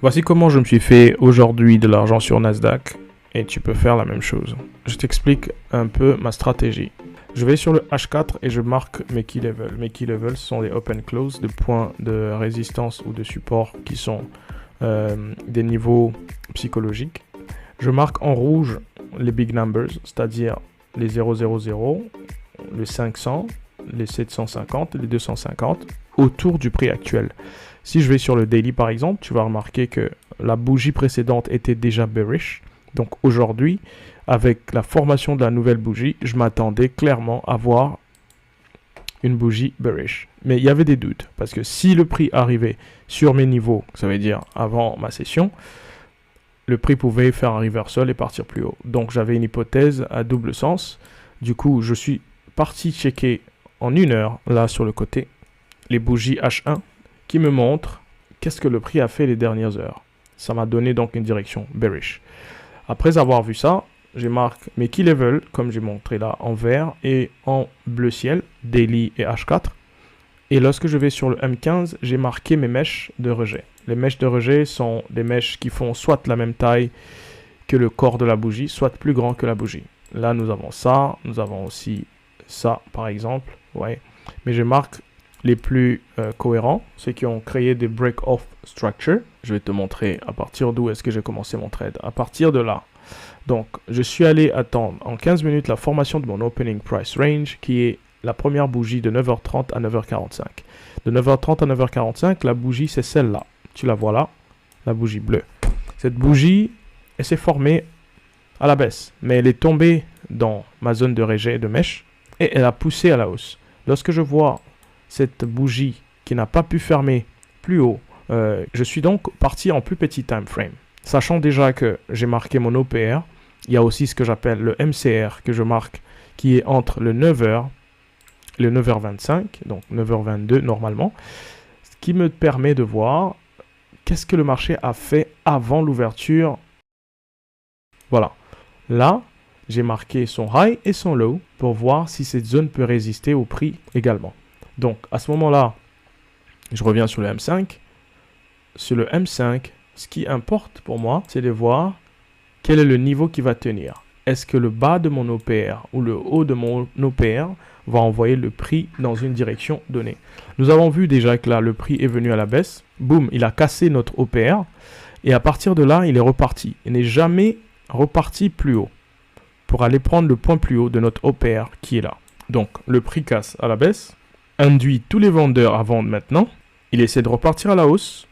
Voici comment je me suis fait aujourd'hui de l'argent sur Nasdaq et tu peux faire la même chose. Je t'explique un peu ma stratégie. Je vais sur le H4 et je marque mes key levels. Mes key levels sont des open close, des points de résistance ou de support qui sont des niveaux psychologiques. Je marque en rouge les big numbers, c'est-à-dire les 000, les 500, les 750 et les 250 autour du prix actuel. Si je vais sur le daily par exemple, tu vas remarquer que la bougie précédente était déjà bearish. Donc aujourd'hui, avec la formation de la nouvelle bougie, je m'attendais clairement à voir une bougie bearish. Mais il y avait des doutes, parce que si le prix arrivait sur mes niveaux, ça veut dire avant ma session, le prix pouvait faire un reversal et partir plus haut. Donc j'avais une hypothèse à double sens. Du coup, je suis parti checker en 1 heure, là sur le côté, les bougies H1 qui me montrent qu'est-ce que le prix a fait les dernières heures. Ça m'a donné donc une direction bearish. Après avoir vu ça, je marque mes key levels, comme j'ai montré là, en vert et en bleu ciel, daily et H4. Et lorsque je vais sur le M15, j'ai marqué mes mèches de rejet. Les mèches de rejet sont des mèches qui font soit la même taille que le corps de la bougie, soit plus grand que la bougie. Là, nous avons ça, nous avons aussi ça, par exemple. Ouais. Mais je marque les plus cohérents, ceux qui ont créé des break-off structure. Je vais te montrer à partir d'où est-ce que j'ai commencé mon trade. À partir de là. Donc, je suis allé attendre en 15 minutes la formation de mon opening price range, qui est la première bougie de 9h30 à 9h45. De 9h30 à 9h45, la bougie, c'est celle-là. Tu la vois là, la bougie bleue. Cette bougie, elle s'est formée à la baisse, mais elle est tombée dans ma zone de rejet de mèche et elle a poussé à la hausse. Lorsque je vois cette bougie qui n'a pas pu fermer plus haut, je suis donc parti en plus petit time frame. Sachant déjà que j'ai marqué mon OPR, il y a aussi ce que j'appelle le MCR que je marque qui est entre le 9h et le 9h25, donc 9h22 normalement, ce qui me permet de voir qu'est-ce que le marché a fait avant l'ouverture. Voilà. Là, j'ai marqué son high et son low pour voir si cette zone peut résister au prix également. Donc, à ce moment-là, je reviens sur le M5. Sur le M5, ce qui importe pour moi, c'est de voir quel est le niveau qui va tenir. Est-ce que le bas de mon OPR ou le haut de mon OPR va envoyer le prix dans une direction donnée? Nous avons vu déjà que là, le prix est venu à la baisse. Boum, il a cassé notre OPR. Et à partir de là, il est reparti. Il n'est jamais reparti plus haut pour aller prendre le point plus haut de notre OPR qui est là. Donc, le prix casse à la baisse, induit tous les vendeurs à vendre maintenant. Il essaie de repartir à la hausse.